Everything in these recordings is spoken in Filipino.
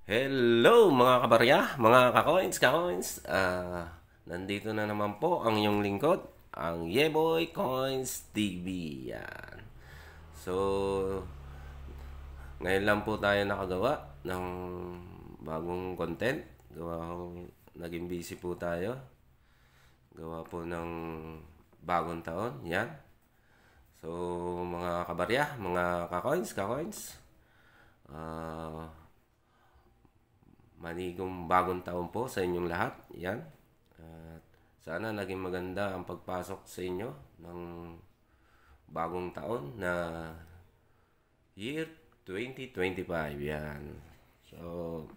Hello mga kabarya, mga ka-coins. Nandito na naman po ang inyong lingkod, ang Yeboy Coins TV. Yan. So, ngayon lang po tayo nakagawa ng bagong content. Naging busy po tayo. Gawa po ng bagong taon. Yan. So, mga kabarya, mga ka-coins. Ah, manigong bagong taon po sa inyong lahat. Yan. At sana naging maganda ang pagpasok sa inyo ng bagong taon na year 2025. Yan. So,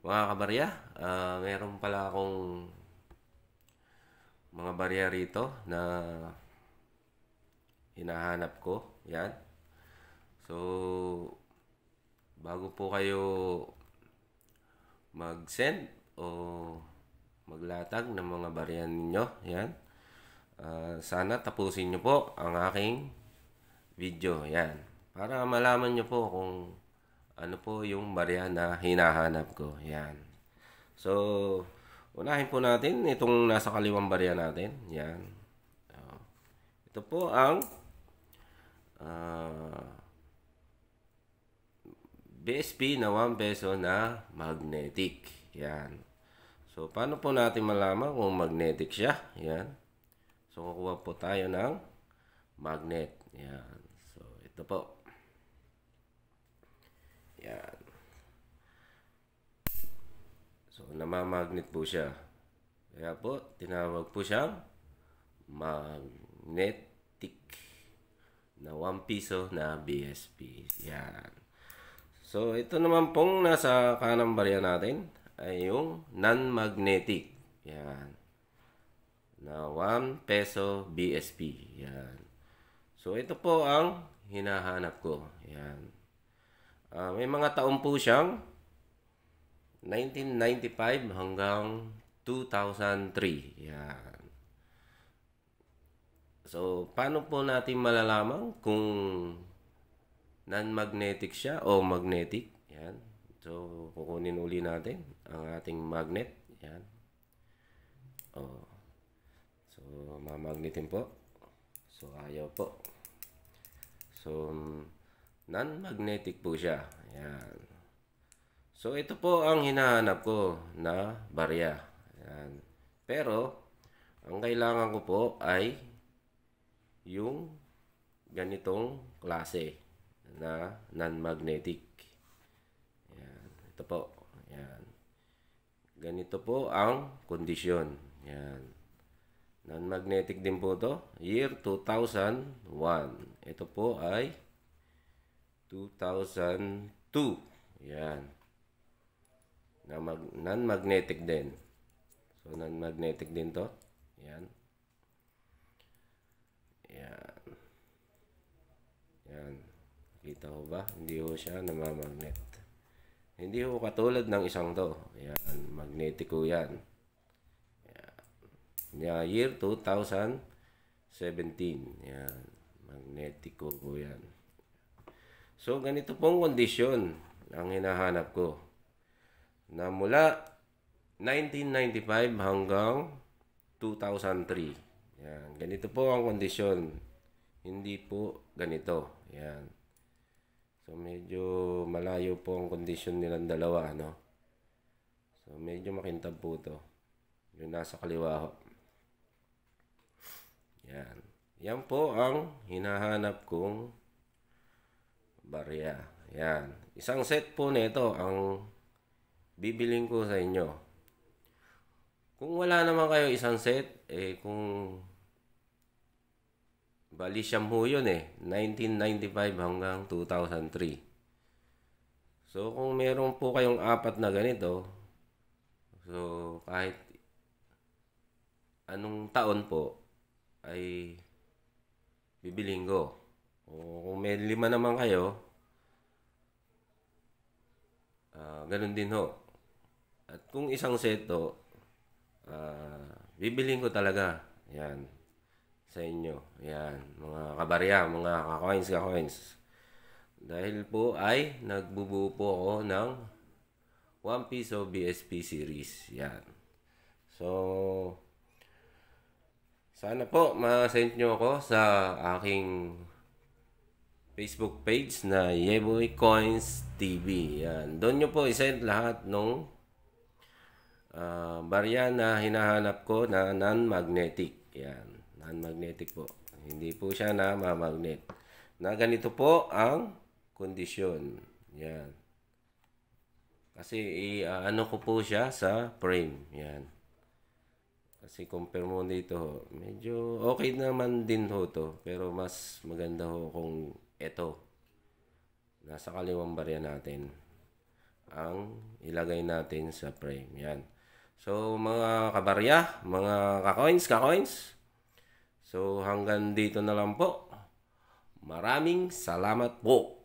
mga kabarya, meron pala akong mga barya rito na hinahanap ko. Yan. So, bago po kayo mag-send o maglatag ng mga barya ninyo, yan. Sana tapusin nyo po ang aking video, yan. Para malaman nyo po kung ano po yung barya na hinahanap ko, yan. So, unahin po natin itong nasa kaliwang barya natin, yan. Ito po ang BSP na 1 peso na magnetic. Yan. So, paano po natin malaman kung magnetic siya? Yan. So, kukuha po tayo ng magnet. Yan. So, ito po. Yan. So, namamagnet po siya. Kaya po, tinawag po siyang magnetic na 1 piso na BSP. Yan. So, ito naman pong nasa kanang barya natin ay yung non-magnetic. Yan. Na 1 peso BSP. Yan. So, ito po ang hinahanap ko. Yan. May mga taon po siyang 1995 hanggang 2003. Yan. So, paano po natin malalaman kung non-magnetic siya o magnetic? Yan. So, kukunin uli natin ang ating magnet. Yan. Oh. So, mamagnetin po. So, ayaw po. So, non-magnetic po siya. Yan. So, ito po ang hinahanap ko na barya. Yan. Pero, ang kailangan ko po ay yung ganitong klase na non-magnetic. Yan. Ito po. Yan. Ganito po ang kondisyon. Yan. Non-magnetic din po to. Year 2001. Ito po ay 2002. Yan. Non-magnetic din. So, non-magnetic din to. Yan. Yan. Yan. Kita ko ba? Hindi ko siya namamagnet. Hindi ko katulad ng isang to. Yan. Magnetic ko yan. Yan. Year 2017. Yan. Magnetic ko yan. So, ganito pong kondisyon ang hinahanap ko. Na mula 1995 hanggang 2003. Yan. Ganito po ang kondisyon. Hindi po ganito. Yan. So, medyo malayo po ang kondisyon nilang dalawa, no? So, medyo makintab po to. Yung nasa kaliwa ho. Yan. Yan po ang hinahanap kong barya. Yan. Isang set po nito ang bibiling ko sa inyo. Kung wala naman kayo isang set, kung bali siyam ho yun 1995 hanggang 2003. So, kung meron po kayong apat na ganito, so, kahit anong taon po, ay bibiling ko. O kung may 5 naman kayo, ganun din ho. At kung isang seto, bibiling ko talaga. Yan. Sa inyo. Yan. Mga kabarya, mga ka-coins. Dahil po ay nagbubuo po ako ng 1 piso BSP series. Yan. So, sana po ma-send nyo ako sa aking Facebook page na Yeboy Coins TV. Yan. Doon nyo po isend lahat nung barya na hinahanap ko na non-magnetic. Yan. Non-magnetic po. Hindi po siya na mamagnet. Na ganito po ang kondisyon. Yan. Kasi ano ko po siya sa frame. Yan. Kasi compare mo dito, medyo okay naman din ho to. Pero mas maganda ho kung ito. Nasa kaliwang barya natin. Ang ilagay natin sa frame. Yan. So, mga kabarya, mga ka-coins. So, hanggang dito na lang po. Maraming salamat po.